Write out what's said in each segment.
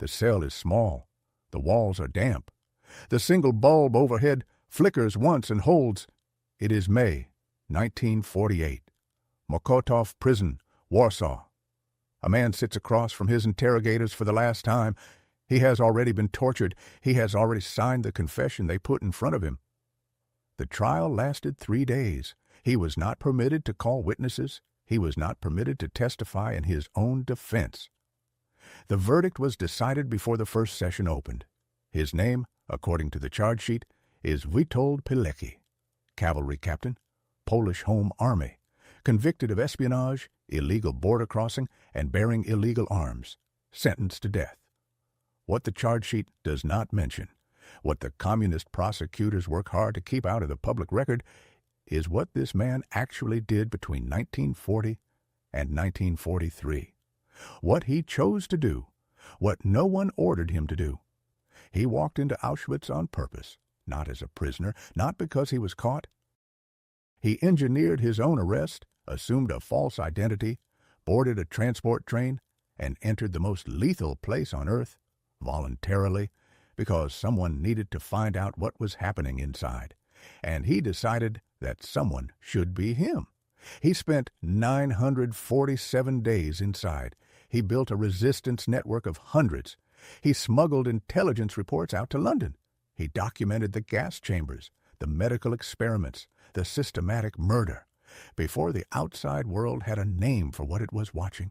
The cell is small. The walls are damp. The single bulb overhead flickers once and holds. It is May, 1948. Mokotov Prison, Warsaw. A man sits across from his interrogators for the last time. He has already been tortured. He has already signed the confession they put in front of him. The trial lasted 3 days. He was not permitted to call witnesses. He was not permitted to testify in his own defense. The verdict was decided before the first session opened. His name, according to the charge sheet, is Witold Pilecki, cavalry captain, Polish Home Army, convicted of espionage, illegal border crossing, and bearing illegal arms, sentenced to death. What the charge sheet does not mention, what the communist prosecutors work hard to keep out of the public record, is what this man actually did between 1940 and 1943. What he chose to do, what no one ordered him to do. He walked into Auschwitz on purpose, not as a prisoner, not because he was caught. He engineered his own arrest, assumed a false identity, boarded a transport train, and entered the most lethal place on earth, voluntarily, because someone needed to find out what was happening inside. And he decided that someone should be him. He spent 947 days inside. He built a resistance network of hundreds. He smuggled intelligence reports out to London. He documented the gas chambers, the medical experiments, the systematic murder, before the outside world had a name for what it was watching.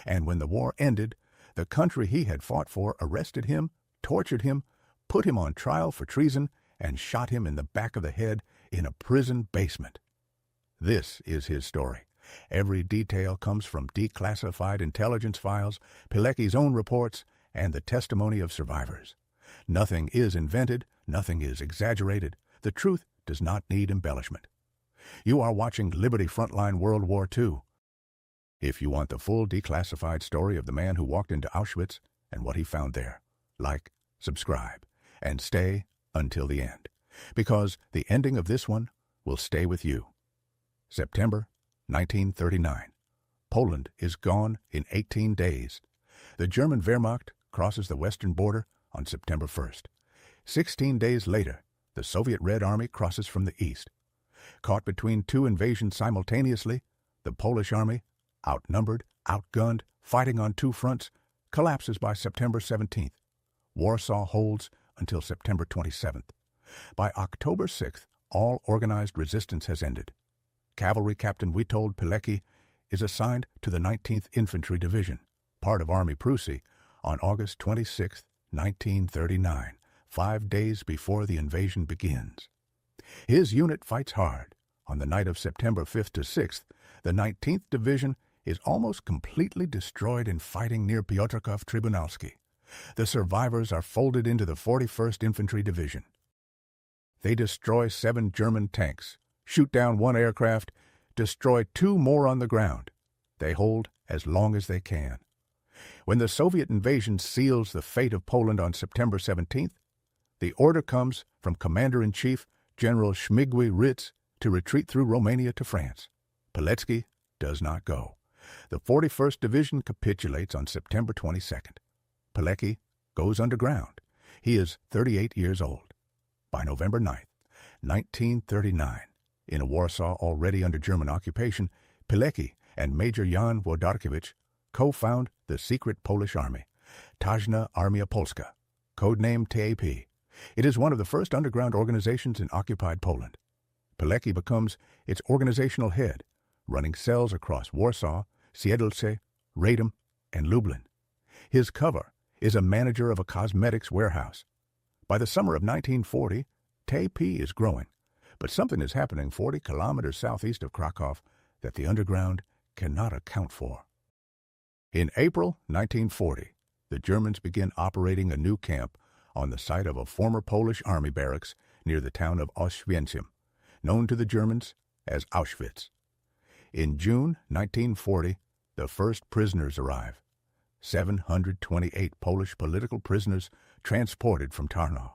And when the war ended, the country he had fought for arrested him, tortured him, put him on trial for treason, and shot him in the back of the head in a prison basement. This is his story. Every detail comes from declassified intelligence files, Pilecki's own reports, and the testimony of survivors. Nothing is invented, nothing is exaggerated. The truth does not need embellishment. You are watching Liberty Frontline World War II. If you want the full declassified story of the man who walked into Auschwitz and what he found there, like, subscribe, and stay until the end, because the ending of this one will stay with you. September 1939. Poland is gone in 18 days. The German Wehrmacht crosses the western border on September 1st. 16 days later, the Soviet Red Army crosses from the east. Caught between two invasions simultaneously, the Polish army, outnumbered, outgunned, fighting on two fronts, collapses by September 17th. Warsaw holds until September 27th. By October 6th, all organized resistance has ended. Cavalry Captain Witold Pilecki is assigned to the 19th Infantry Division, part of Army Prusy, on August 26, 1939, 5 days before the invasion begins. His unit fights hard. On the night of September 5th to 6th, the 19th Division is almost completely destroyed in fighting near Piotrków Trybunalski. The survivors are folded into the 41st Infantry Division. They destroy 7 German tanks, shoot down 1 aircraft, destroy 2 more on the ground. They hold as long as they can. When the Soviet invasion seals the fate of Poland on September 17th, the order comes from Commander-in-Chief General Śmigły-Rydz to retreat through Romania to France. Pilecki does not go. The 41st Division capitulates on September 22nd. Pilecki goes underground. He is 38 years old. By November 9th, 1939, in Warsaw already under German occupation, Pilecki and Major Jan Włodarkiewicz co-found the secret Polish army, Tajna Armia Polska, codenamed TAP. It is one of the first underground organizations in occupied Poland. Pilecki becomes its organizational head, running cells across Warsaw, Siedlce, Radom, and Lublin. His cover is a manager of a cosmetics warehouse. By the summer of 1940, TAP is growing, but something is happening 40 kilometers southeast of Krakow that the underground cannot account for. In April 1940, the Germans begin operating a new camp on the site of a former Polish army barracks near the town of Oświęcim, known to the Germans as Auschwitz. In June 1940, the first prisoners arrive. 728 Polish political prisoners transported from Tarnow.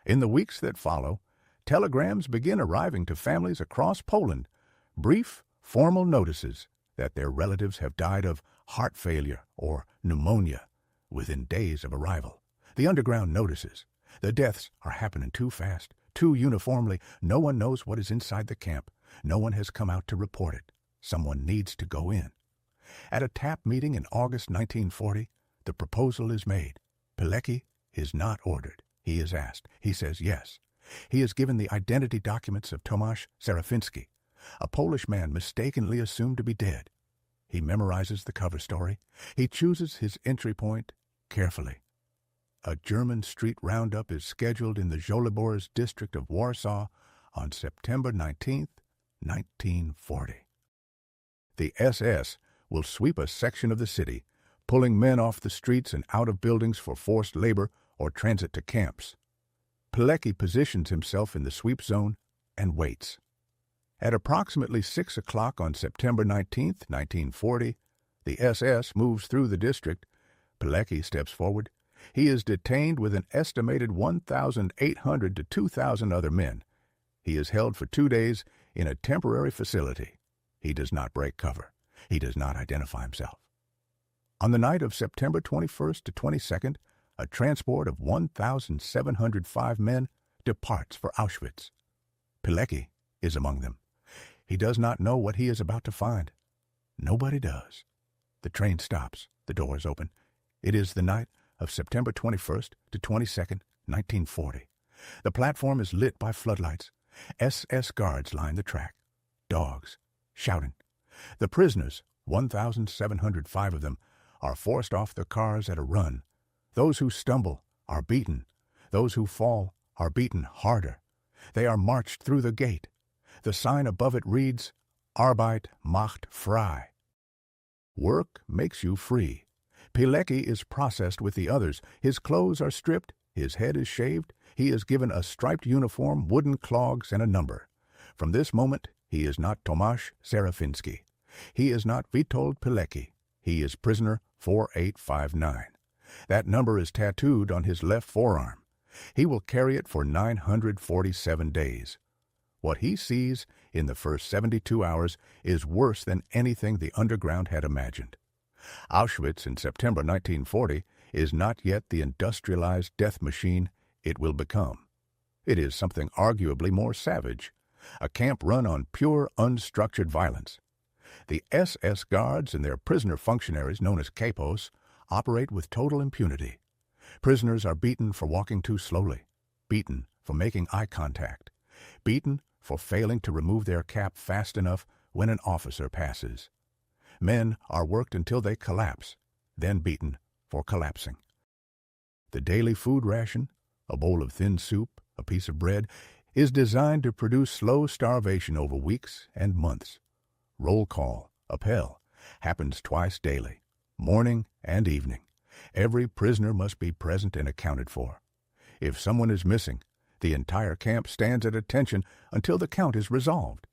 In the weeks that follow, telegrams begin arriving to families across Poland, brief, formal notices that their relatives have died of heart failure or pneumonia, Within days of arrival, the underground notices. The deaths are happening too fast, too uniformly. No one knows what is inside the camp. No one has come out to report it. Someone needs to go in. At a TAP meeting in August 1940, the proposal is made. Pilecki is not ordered. He is asked. He says yes. He is given the identity documents of Tomasz Serafiński, a Polish man mistakenly assumed to be dead. He memorizes the cover story. He chooses his entry point carefully. A German street roundup is scheduled in the Żoliborz district of Warsaw on September 19, 1940. The SS will sweep a section of the city, pulling men off the streets and out of buildings for forced labor or transit to camps. Pilecki positions himself in the sweep zone and waits. At approximately 6 o'clock on September 19, 1940, the SS moves through the district. Pilecki steps forward. He is detained with an estimated 1,800 to 2,000 other men. He is held for 2 days in a temporary facility. He does not break cover. He does not identify himself. On the night of September 21st to 22nd, a transport of 1,705 men departs for Auschwitz. Pilecki is among them. He does not know what he is about to find. Nobody does. The train stops. The doors open. It is the night of September 21st to 22nd, 1940. The platform is lit by floodlights. SS guards line the track. Dogs, shouting. The prisoners, 1,705 of them, are forced off the cars at a run. Those who stumble are beaten. Those who fall are beaten harder. They are marched through the gate. The sign above it reads, Arbeit macht frei. Work makes you free. Pilecki is processed with the others. His clothes are stripped. His head is shaved. He is given a striped uniform, wooden clogs, and a number. From this moment, he is not Tomasz Serafiński. He is not Witold Pilecki. He is prisoner 4859. That number is tattooed on his left forearm. He will carry it for 947 days. What he sees in the first 72 hours is worse than anything the underground had imagined. Auschwitz in September 1940 is not yet the industrialized death machine it will become. It is something arguably more savage, a camp run on pure, unstructured violence. The SS guards and their prisoner functionaries, known as capos, operate with total impunity. Prisoners are beaten for walking too slowly, beaten for making eye contact, beaten for failing to remove their cap fast enough when an officer passes. Men are worked until they collapse, then beaten for collapsing. The daily food ration, a bowl of thin soup, a piece of bread, is designed to produce slow starvation over weeks and months. Roll call, appel, happens twice daily, morning and evening. Every prisoner must be present and accounted for. If someone is missing, the entire camp stands at attention until the count is resolved.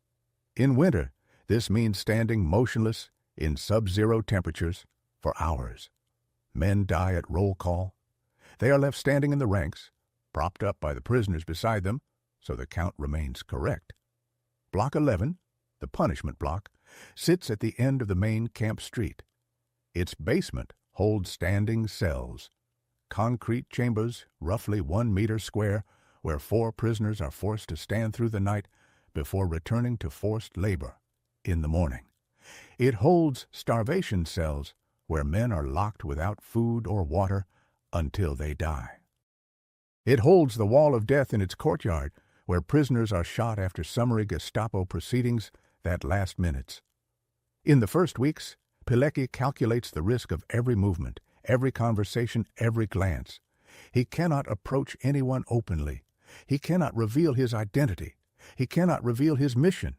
In winter, this means standing motionless in sub-zero temperatures for hours. Men die at roll call. They are left standing in the ranks, propped up by the prisoners beside them, so the count remains correct. Block 11, the punishment block, sits at the end of the main camp street. Its basement holds standing cells, concrete chambers roughly 1 meter square, where 4 prisoners are forced to stand through the night before returning to forced labor in the morning. It holds starvation cells where men are locked without food or water until they die. It holds the wall of death in its courtyard, where prisoners are shot after summary Gestapo proceedings that last minutes. In the first weeks, Pilecki calculates the risk of every movement, every conversation, every glance. He cannot approach anyone openly. He cannot reveal his identity. He cannot reveal his mission.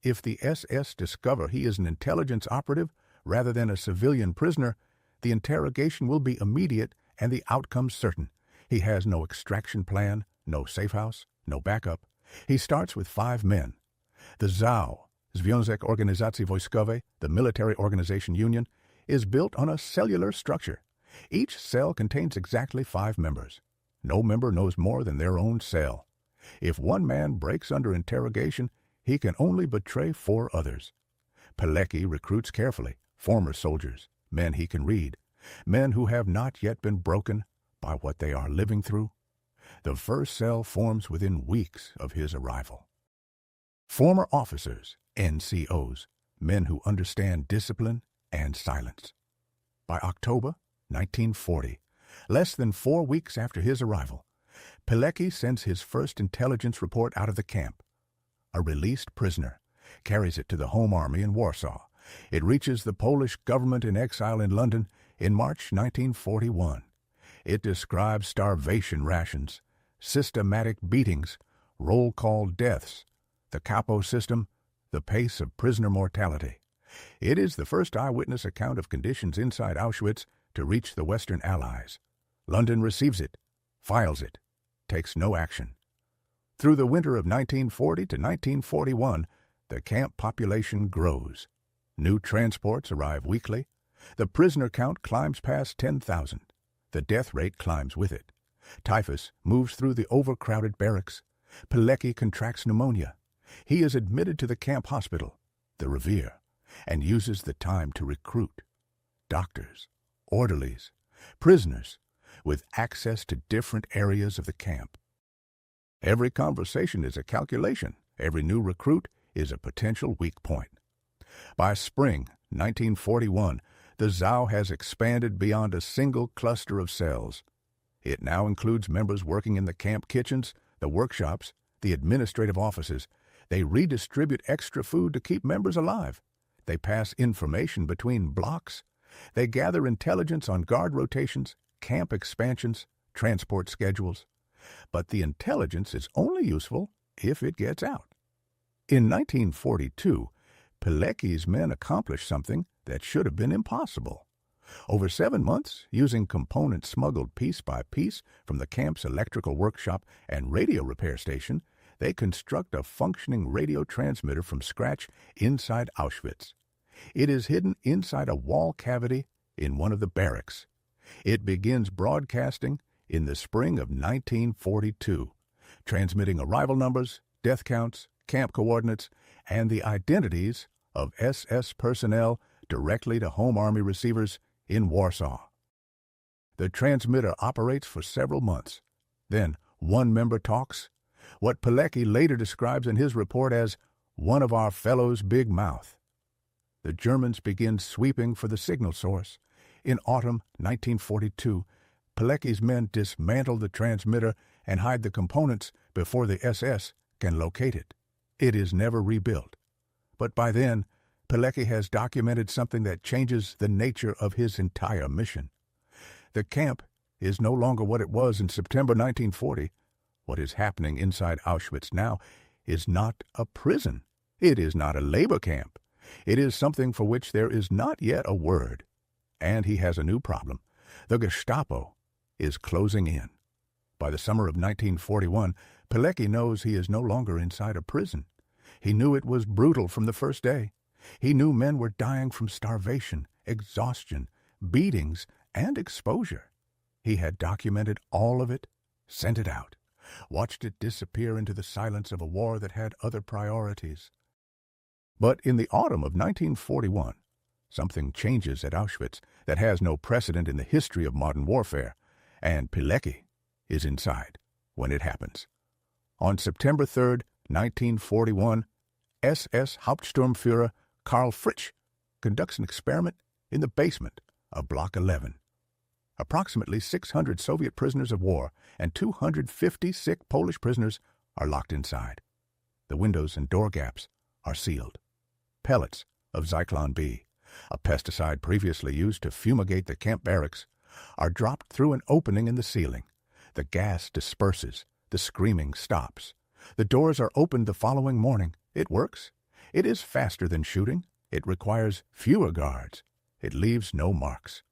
If the SS discover he is an intelligence operative rather than a civilian prisoner, the interrogation will be immediate and the outcome certain. He has no extraction plan, no safe house, no backup. He starts with 5 men. The ZOW, Związek Organizacji Wojskowej, the military organization union, is built on a cellular structure. Each cell contains exactly 5 members. No member knows more than their own cell. If one man breaks under interrogation, he can only betray 4 others. Pilecki recruits carefully, former soldiers, men he can read. men who have not yet been broken by what they are living through. The first cell forms within weeks of his arrival. Former officers, NCOs, men who understand discipline and silence. By October 1940, less than 4 weeks after his arrival, Pilecki sends his first intelligence report out of the camp. A released prisoner carries it to the Home Army in Warsaw. It reaches the Polish government in exile in London in March 1941. It describes starvation rations, systematic beatings, roll call deaths, the capo system, the pace of prisoner mortality. It is the first eyewitness account of conditions inside Auschwitz to reach the Western Allies. London receives it, files it, takes no action. Through the winter of 1940 to 1941, the camp population grows. New transports arrive weekly. The prisoner count climbs past 10,000. The death rate climbs with it. Typhus moves through the overcrowded barracks. Pilecki contracts pneumonia. He is admitted to the camp hospital, the Revere, and uses the time to recruit doctors, orderlies, prisoners, with access to different areas of the camp. Every conversation is a calculation. Every new recruit is a potential weak point. By spring 1941, the ZOW has expanded beyond a single cluster of cells. It now includes members working in the camp kitchens, the workshops, the administrative offices. They redistribute extra food to keep members alive. They pass information between blocks. They gather intelligence on guard rotations, camp expansions, transport schedules. But the intelligence is only useful if it gets out. In 1942, Pilecki's men accomplished something that should have been impossible. Over 7 months, using components smuggled piece by piece from the camp's electrical workshop and radio repair station, they construct a functioning radio transmitter from scratch inside Auschwitz. It is hidden inside a wall cavity in one of the barracks. It begins broadcasting in the spring of 1942, transmitting arrival numbers, death counts, camp coordinates, and the identities of SS personnel directly to Home Army receivers in Warsaw. The transmitter operates for several months. Then one member talks, what Pilecki later describes in his report as one of our fellows' big mouth. The Germans begin sweeping for the signal source. In autumn 1942, Pilecki's men dismantle the transmitter and hide the components before the SS can locate it. It is never rebuilt. But by then, Pilecki has documented something that changes the nature of his entire mission. The camp is no longer what it was in September 1940. What is happening inside Auschwitz now is not a prison. It is not a labor camp. It is something for which there is not yet a word. And he has a new problem. The Gestapo is closing in. By the summer of 1941, Pilecki knows he is no longer inside a prison. He knew it was brutal from the first day. He knew men were dying from starvation, exhaustion, beatings, and exposure. He had documented all of it, sent it out, watched it disappear into the silence of a war that had other priorities. But in the autumn of 1941, something changes at Auschwitz that has no precedent in the history of modern warfare, and Pilecki is inside when it happens. On September 3, 1941, SS Hauptsturmführer Karl Fritsch conducts an experiment in the basement of Block 11. Approximately 600 Soviet prisoners of war and 250 sick Polish prisoners are locked inside. The windows and door gaps are sealed. Pellets of Zyklon B, a pesticide previously used to fumigate the camp barracks, are dropped through an opening in the ceiling. The gas disperses. The screaming stops. The doors are opened the following morning. It works. It is faster than shooting. It requires fewer guards. It leaves no marks.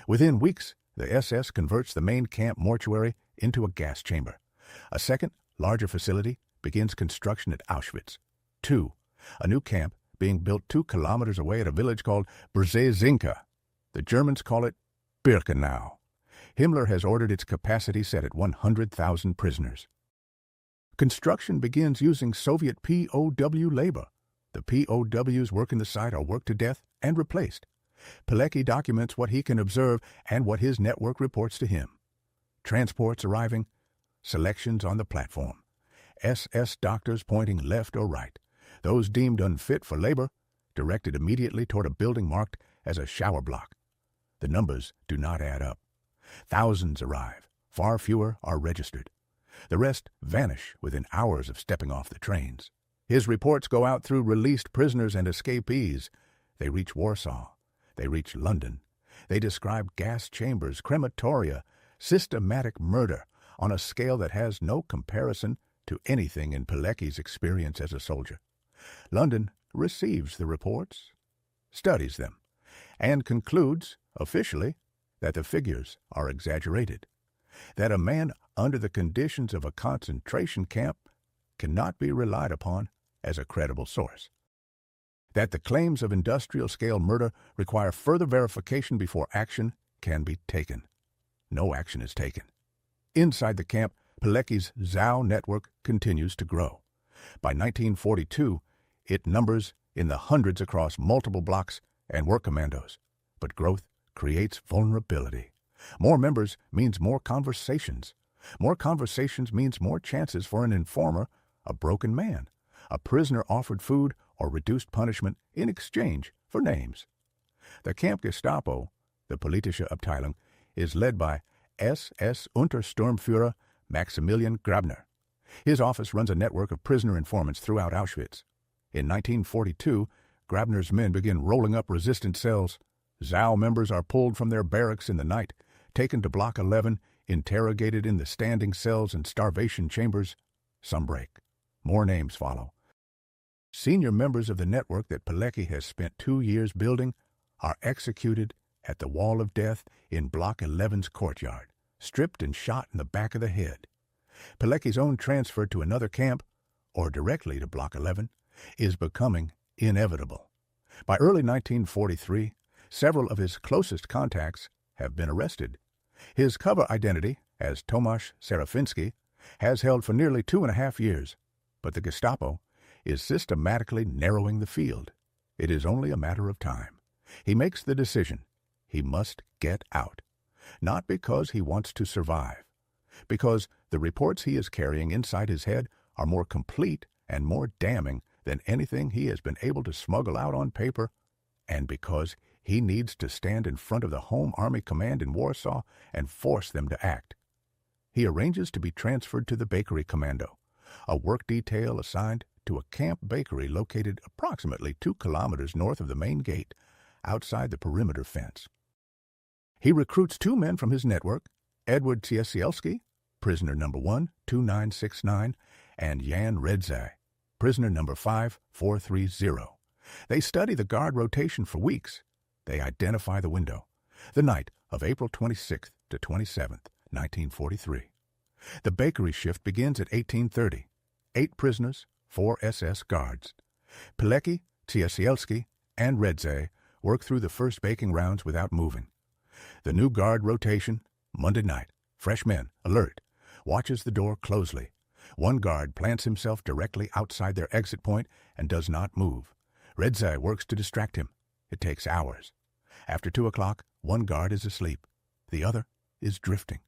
Within weeks, the SS converts the main camp mortuary into a gas chamber. A second, larger facility begins construction at Auschwitz. 2. A new camp being built 2 kilometers away at a village called Brzezinka. The Germans call it Birkenau. Himmler has ordered its capacity set at 100,000 prisoners. Construction begins using Soviet POW labor. The POWs working the site are worked to death and replaced. Pilecki documents what he can observe and what his network reports to him. Transports arriving, selections on the platform, SS doctors pointing left or right, those deemed unfit for labor directed immediately toward a building marked as a shower block. The numbers do not add up. Thousands arrive, far fewer are registered. The rest vanish within hours of stepping off the trains. His reports go out through released prisoners and escapees. They reach Warsaw. They reach London. They describe gas chambers, crematoria, systematic murder on a scale that has no comparison to anything in Pilecki's experience as a soldier. London receives the reports, studies them, and concludes, officially, that the figures are exaggerated, that a man under the conditions of a concentration camp cannot be relied upon as a credible source, that the claims of industrial-scale murder require further verification before action can be taken. No action is taken. Inside the camp, Pilecki's ZOW network continues to grow. By 1942, it numbers in the hundreds across multiple blocks and work commandos. But growth creates vulnerability. More members means more conversations. More conversations means more chances for an informer, a broken man, a prisoner offered food or reduced punishment in exchange for names. The Camp Gestapo, the Politische Abteilung, is led by SS Untersturmführer Maximilian Grabner. His office runs a network of prisoner informants throughout Auschwitz. In 1942, Grabner's men begin rolling up resistant cells. ZOW members are pulled from their barracks in the night, taken to Block 11, interrogated in the standing cells and starvation chambers. Some break. More names follow. Senior members of the network that Pilecki has spent 2 years building are executed at the Wall of Death in Block 11's courtyard, stripped and shot in the back of the head. Pilecki's own transfer to another camp, or directly to Block 11, is becoming inevitable. By early 1943, several of his closest contacts have been arrested. His cover identity, as Tomasz Serafiński, has held for nearly 2.5 years, but the Gestapo is systematically narrowing the field. It is only a matter of time. He makes the decision. He must get out. Not because he wants to survive, because the reports he is carrying inside his head are more complete and more damning than anything he has been able to smuggle out on paper, and because he needs to stand in front of the Home Army Command in Warsaw and force them to act. He arranges to be transferred to the Bakery Commando, a work detail assigned to a camp bakery located approximately 2 kilometers north of the main gate, outside the perimeter fence. He recruits 2 men from his network, Edward Ciesielski, prisoner number 12969, and Jan Redzaj, prisoner number 5430. They study the guard rotation for weeks. They identify the window, the night of April 26th to 27th, 1943. The bakery shift begins at 18:30. 8 prisoners, 4 SS guards. Pilecki, Ciesielski, and Redzaj work through the first baking rounds without moving. The new guard rotation, Monday night, fresh men, alert, watches the door closely. One guard plants himself directly outside their exit point and does not move. Redzaj works to distract him. It takes hours. After 2 o'clock, one guard is asleep. The other is drifting.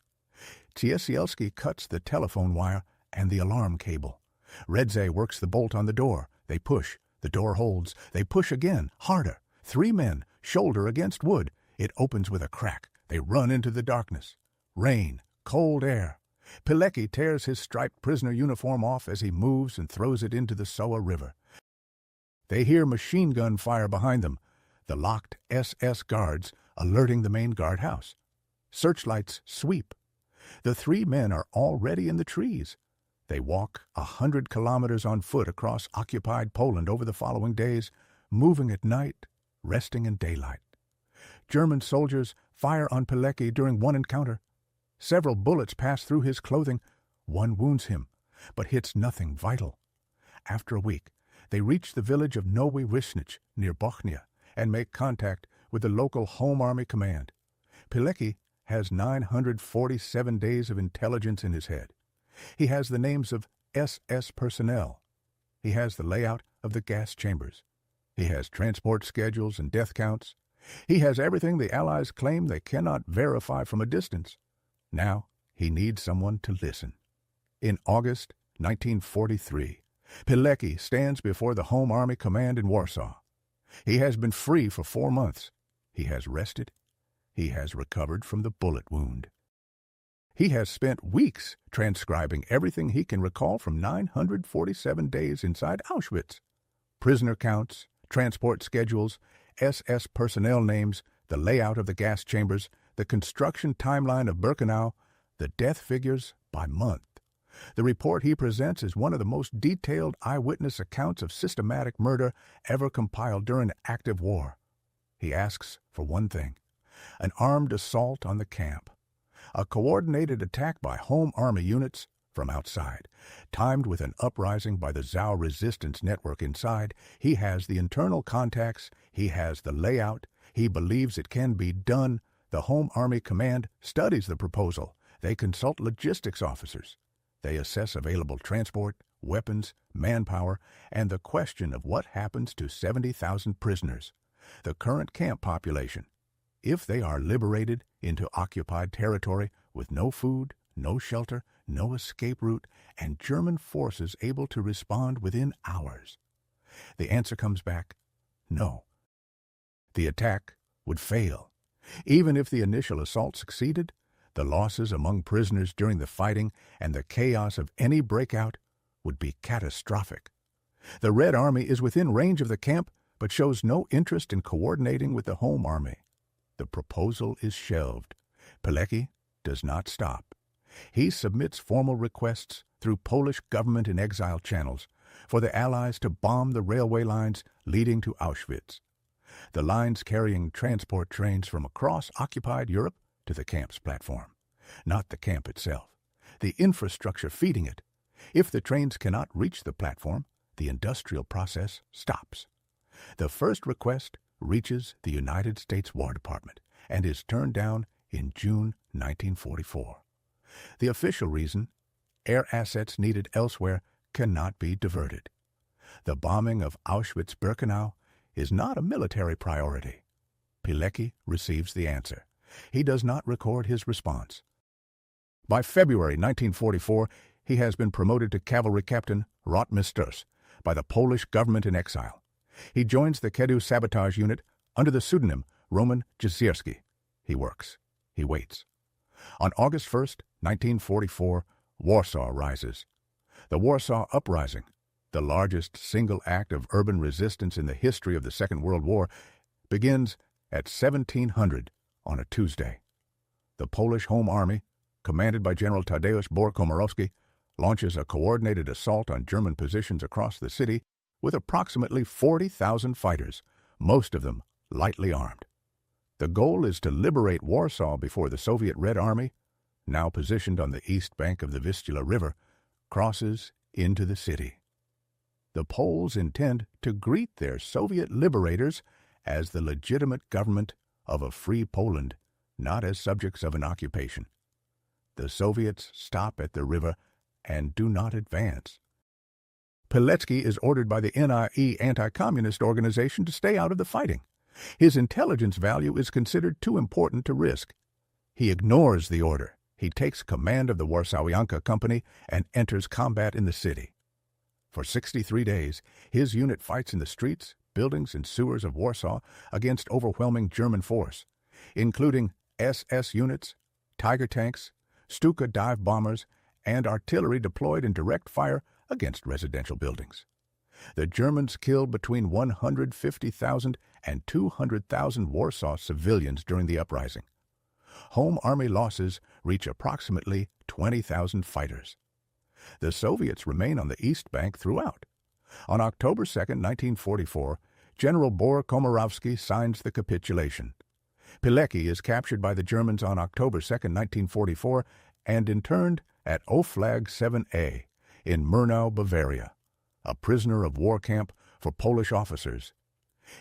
Ciesielski cuts the telephone wire and the alarm cable. Redzaj works the bolt on the door. They push. The door holds. They push again, harder. 3 men, shoulder against wood. It opens with a crack. They run into the darkness. Rain, cold air. Pilecki tears his striped prisoner uniform off as he moves and throws it into the Soa River. They hear machine gun fire behind them, the locked SS guards alerting the main guardhouse. Searchlights sweep. The 3 men are already in the trees. They walk 100 kilometers on foot across occupied Poland over the following days, moving at night, resting in daylight. German soldiers fire on Pilecki during one encounter. Several bullets pass through his clothing. One wounds him, but hits nothing vital. After a week, they reach the village of Nowy Wisnich near Bochnia and make contact with the local Home Army Command. Pilecki has 947 days of intelligence in his head. He has the names of SS personnel. He has the layout of the gas chambers. He has transport schedules and death counts. He has everything the Allies claim they cannot verify from a distance. Now he needs someone to listen. In August 1943, Pilecki stands before the Home Army Command in Warsaw. He has been free for 4 months. He has rested. He has recovered from the bullet wound. He has spent weeks transcribing everything he can recall from 947 days inside Auschwitz. Prisoner counts, transport schedules, SS personnel names, the layout of the gas chambers, the construction timeline of Birkenau, the death figures by month. The report he presents is one of the most detailed eyewitness accounts of systematic murder ever compiled during active war. He asks for one thing: an armed assault on the camp. A coordinated attack by Home Army units from outside, timed with an uprising by the Zhao resistance network inside. He has the internal contacts, he has the layout, he believes it can be done. The Home Army Command studies the proposal. They consult logistics officers. They assess available transport, weapons, manpower, and the question of what happens to 70,000 prisoners, the current camp population, if they are liberated into occupied territory with no food, no shelter, no escape route, and German forces able to respond within hours. The answer comes back: no. The attack would fail. Even if the initial assault succeeded, the losses among prisoners during the fighting and the chaos of any breakout would be catastrophic. The Red Army is within range of the camp, but shows no interest in coordinating with the Home Army. The proposal is shelved. Pilecki does not stop. He submits formal requests through Polish government-in-exile channels for the Allies to bomb the railway lines leading to Auschwitz, the lines carrying transport trains from across occupied Europe to the camp's platform. Not the camp itself, the infrastructure feeding it. If the trains cannot reach the platform, the industrial process stops. The first request reaches the United States War Department and is turned down in June 1944. The official reason: air assets needed elsewhere cannot be diverted. The bombing of Auschwitz-Birkenau is not a military priority. Pilecki receives the answer. He does not record his response. By February 1944, he has been promoted to cavalry captain Rotmisters by the Polish government in exile. He joins the Kedu sabotage unit under the pseudonym Roman Jezierski. He works. He waits. On August 1st, 1944, Warsaw rises. The Warsaw Uprising, the largest single act of urban resistance in the history of the Second World War, begins at 1700 on a Tuesday. The Polish Home Army, commanded by General Tadeusz Bohr-Komorowski, launches a coordinated assault on German positions across the city with approximately 40,000 fighters, most of them lightly armed. The goal is to liberate Warsaw before the Soviet Red Army, now positioned on the east bank of the Vistula River, crosses into the city. The Poles intend to greet their Soviet liberators as the legitimate government of a free Poland, not as subjects of an occupation. The Soviets stop at the river and do not advance. Pilecki is ordered by the NIE anti-communist organization to stay out of the fighting. His intelligence value is considered too important to risk. He ignores the order. He takes command of the Warszawianka Company and enters combat in the city. For 63 days, his unit fights in the streets, buildings, and sewers of Warsaw against overwhelming German force, including SS units, Tiger tanks, Stuka dive bombers, and artillery deployed in direct fire against residential buildings. The Germans killed between 150,000 and 200,000 Warsaw civilians during the uprising. Home Army losses reach approximately 20,000 fighters. The Soviets remain on the East Bank throughout. On October 2, 1944, General Bohr-Komorowski signs the capitulation. Pilecki is captured by the Germans on October 2, 1944, and interned at Oflag 7A in Murnau, Bavaria, a prisoner of war camp for Polish officers.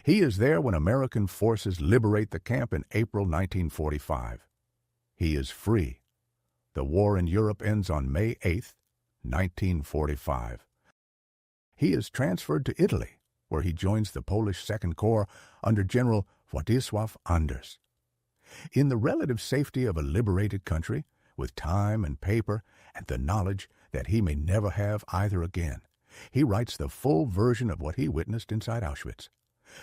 He is there when American forces liberate the camp in April 1945. He is free. The war in Europe ends on May 8, 1945. He is transferred to Italy, where he joins the Polish Second Corps under General Władysław Anders. In the relative safety of a liberated country, with time and paper and the knowledge that he may never have either again, he writes the full version of what he witnessed inside Auschwitz.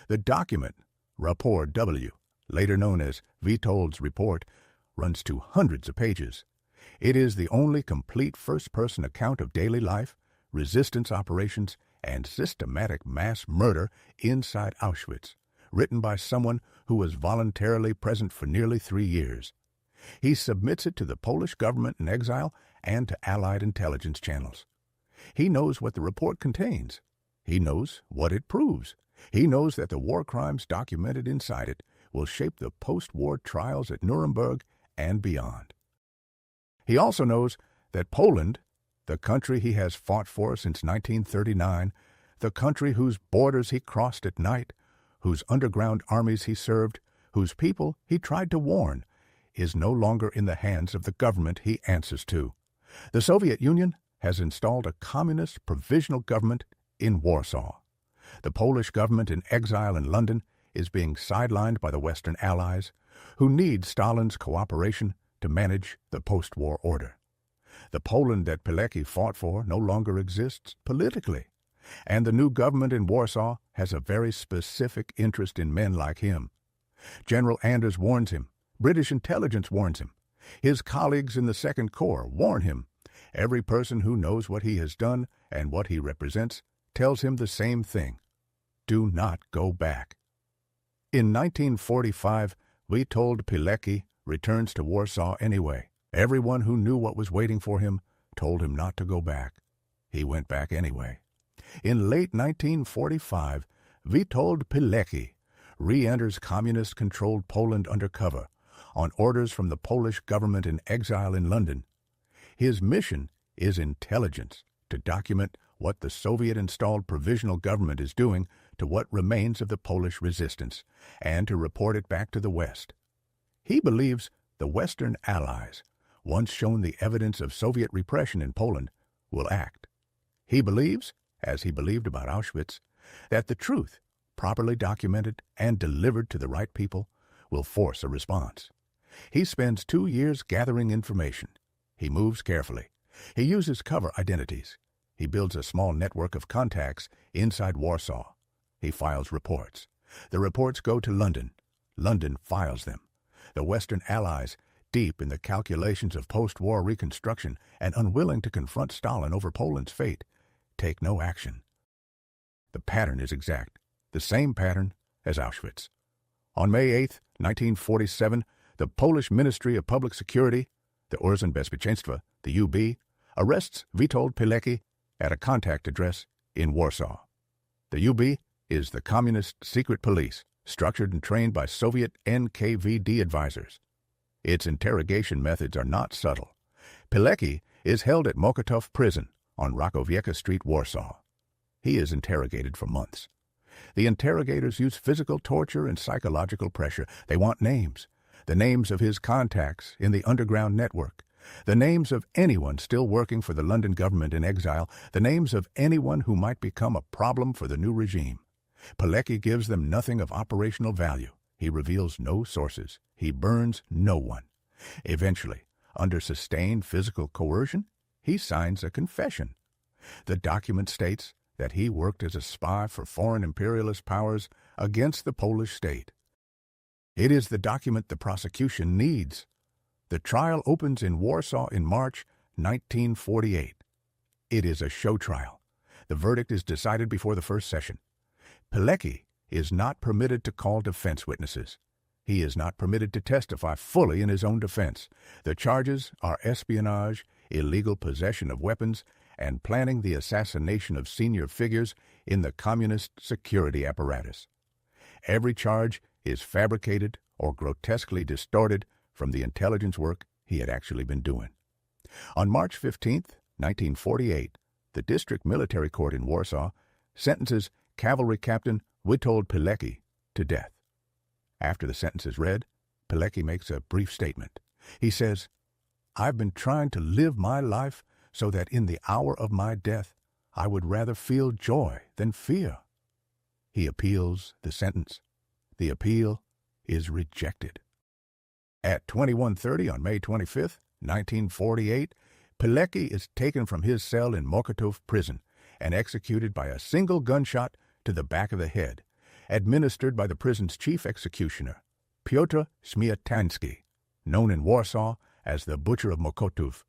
The document, Rapport W, later known as Witold's Report, runs to hundreds of pages. It is the only complete first-person account of daily life, resistance operations, and systematic mass murder inside Auschwitz, written by someone who was voluntarily present for nearly 3 years. He submits it to the Polish government in exile and to Allied intelligence channels. He knows what the report contains. He knows what it proves. He knows that the war crimes documented inside it will shape the post-war trials at Nuremberg and beyond. He also knows that Poland, the country he has fought for since 1939, the country whose borders he crossed at night, whose underground armies he served, whose people he tried to warn, is no longer in the hands of the government he answers to. The Soviet Union has installed a communist provisional government in Warsaw. The Polish government in exile in London is being sidelined by the Western Allies, who need Stalin's cooperation to manage the post-war order. The Poland that Pilecki fought for no longer exists politically, and the new government in Warsaw has a very specific interest in men like him. General Anders warns him. British intelligence warns him. His colleagues in the Second Corps warn him. Every person who knows what he has done and what he represents tells him the same thing. Do not go back. In 1945, Witold Pilecki returns to Warsaw anyway. Everyone who knew what was waiting for him told him not to go back. He went back anyway. In late 1945, Witold Pilecki re-enters communist-controlled Poland undercover on orders from the Polish government in exile in London. His mission is intelligence, to document what the Soviet-installed provisional government is doing to what remains of the Polish resistance, and to report it back to the West. He believes the Western Allies, once shown the evidence of Soviet repression in Poland, will act. He believes, as he believed about Auschwitz, that the truth, properly documented and delivered to the right people, will force a response. He spends 2 years gathering information. He moves carefully. He uses cover identities. He builds a small network of contacts inside Warsaw. He files reports. The reports go to London. London files them. The Western Allies, deep in the calculations of post-war reconstruction and unwilling to confront Stalin over Poland's fate, take no action. The pattern is exact, the same pattern as Auschwitz. On May 8, 1947, the Polish Ministry of Public Security, the Bezpieczeństwa, the UB, arrests Witold Pilecki at a contact address in Warsaw. The UB is the communist secret police, structured and trained by Soviet NKVD advisors. Its interrogation methods are not subtle. Pilecki is held at Mokotov Prison on Rakowiecka Street, Warsaw. He is interrogated for months. The interrogators use physical torture and psychological pressure. They want names, the names of his contacts in the underground network, the names of anyone still working for the London government in exile, the names of anyone who might become a problem for the new regime. Pilecki gives them nothing of operational value. He reveals no sources. He burns no one. Eventually, under sustained physical coercion, he signs a confession. The document states that he worked as a spy for foreign imperialist powers against the Polish state. It is the document the prosecution needs. The trial opens in Warsaw in March 1948. It is a show trial. The verdict is decided before the first session. Pilecki is not permitted to call defense witnesses. He is not permitted to testify fully in his own defense. The charges are espionage, illegal possession of weapons, and planning the assassination of senior figures in the communist security apparatus. Every charge is fabricated or grotesquely distorted from the intelligence work he had actually been doing. On March 15, 1948, the District Military Court in Warsaw sentences Cavalry Captain Witold Pilecki to death. After the sentence is read, Pilecki makes a brief statement. He says, "I've been trying to live my life so that in the hour of my death I would rather feel joy than fear." He appeals the sentence. The appeal is rejected. At 21:30 on May 25, 1948, Pilecki is taken from his cell in Mokotov Prison and executed by a single gunshot to the back of the head, administered by the prison's chief executioner, Piotr Śmiertański, known in Warsaw as the Butcher of Mokotów.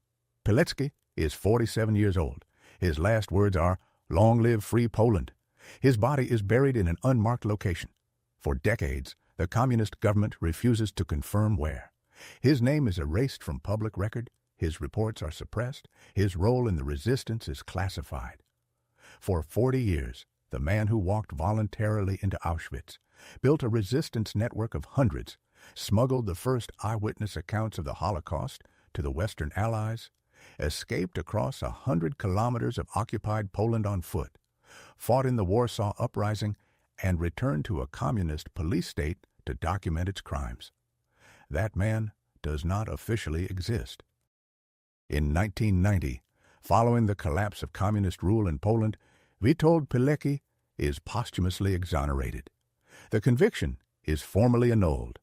Pilecki is 47 years old. His last words are, "Long live free Poland." His body is buried in an unmarked location. For decades, the communist government refuses to confirm where. His name is erased from public record, his reports are suppressed, his role in the resistance is classified. For 40 years, the man who walked voluntarily into Auschwitz, built a resistance network of hundreds, smuggled the first eyewitness accounts of the Holocaust to the Western Allies, escaped across 100 kilometers of occupied Poland on foot, fought in the Warsaw Uprising, and returned to a communist police state to document its crimes. That man does not officially exist. In 1990, following the collapse of communist rule in Poland, Witold Pilecki is posthumously exonerated. The conviction is formally annulled.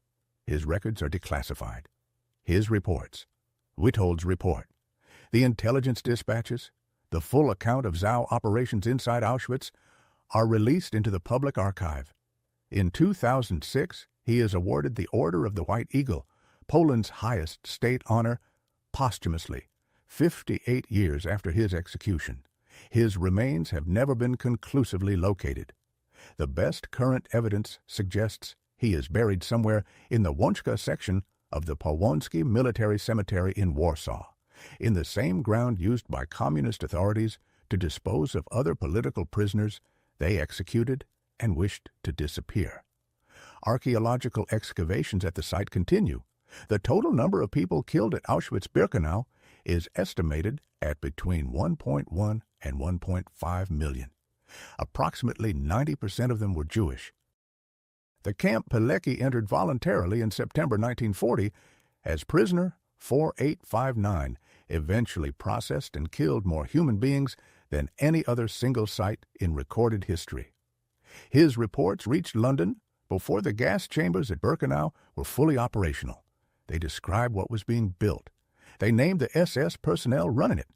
His records are declassified. His reports, Witold's report, the intelligence dispatches, the full account of ZOW operations inside Auschwitz are released into the public archive. In 2006, he is awarded the Order of the White Eagle, Poland's highest state honor, posthumously, 58 years after his execution. His remains have never been conclusively located. The best current evidence suggests he is buried somewhere in the Łączka section of the Powązki Military Cemetery in Warsaw, in the same ground used by communist authorities to dispose of other political prisoners they executed and wished to disappear. Archaeological excavations at the site continue. The total number of people killed at Auschwitz-Birkenau is estimated at between 1.1 and 1.5 million. Approximately 90% of them were Jewish. The camp Pilecki entered voluntarily in September 1940 as prisoner 4859 eventually processed and killed more human beings than any other single site in recorded history. His reports reached London before the gas chambers at Birkenau were fully operational. They described what was being built. They named the SS personnel running it.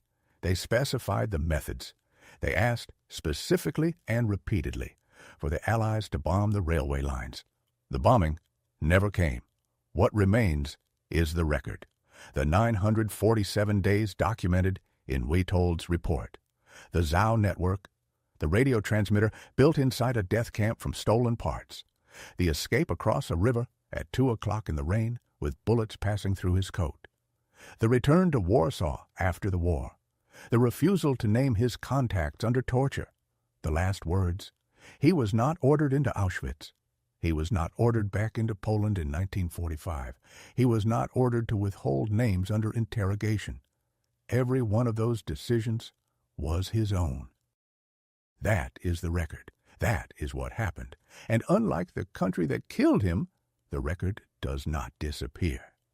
They specified the methods. They asked specifically and repeatedly for the Allies to bomb the railway lines. The bombing never came. What remains is the record, the 947 days documented in Witold's report, the ZOW network, the radio transmitter built inside a death camp from stolen parts, the escape across a river at 2 o'clock in the rain with bullets passing through his coat, the return to Warsaw after the war, the refusal to name his contacts under torture, the last words. He was not ordered into Auschwitz. He was not ordered back into Poland in 1945. He was not ordered to withhold names under interrogation. Every one of those decisions was his own. That is the record. That is what happened. And unlike the country that killed him, the record does not disappear.